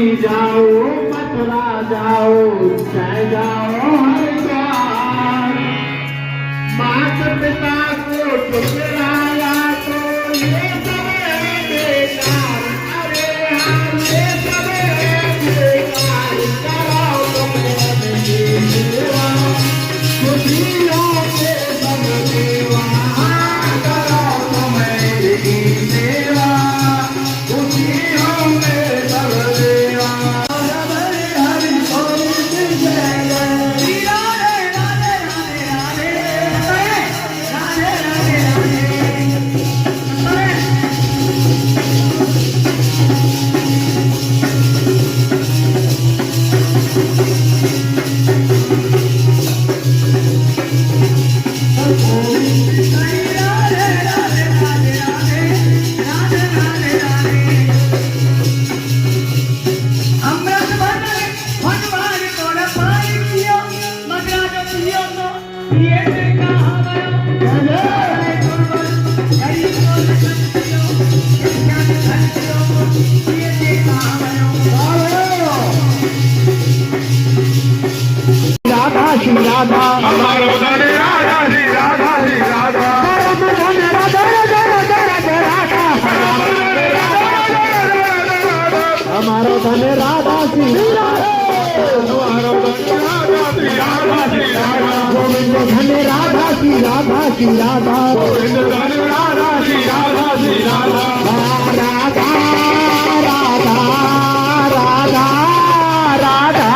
जाओ मथुरा जाओ जय जाओ हरिद्वार माता पिता को ठुकराया तो ये सब है बेकार अरे हाँ ये सब है बेकार कराओ तुम मेरी सेवा खुशियों के सब सेवा कराओ तुम मेरी सेवा खुशियों के सब सेवा राधा हमारो धन राधा श्री राधा श्री राधा हमारो धन राधा श्री गोविंद धन राधा श्री राधा श्री राधा गोविंद धन राधा श्री राधा श्री राधा राधा राधा राधा राधा राधा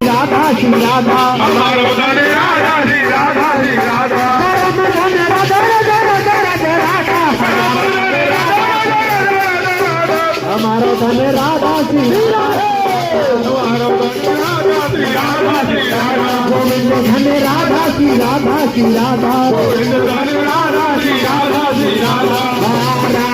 हमारो धन राधा श्री राधा श्री राधा हमारो धन राधा श्री गोविंद धन राधा श्री राधा श्री राधा गोविंद धन राधा श्री राधा श्री राधा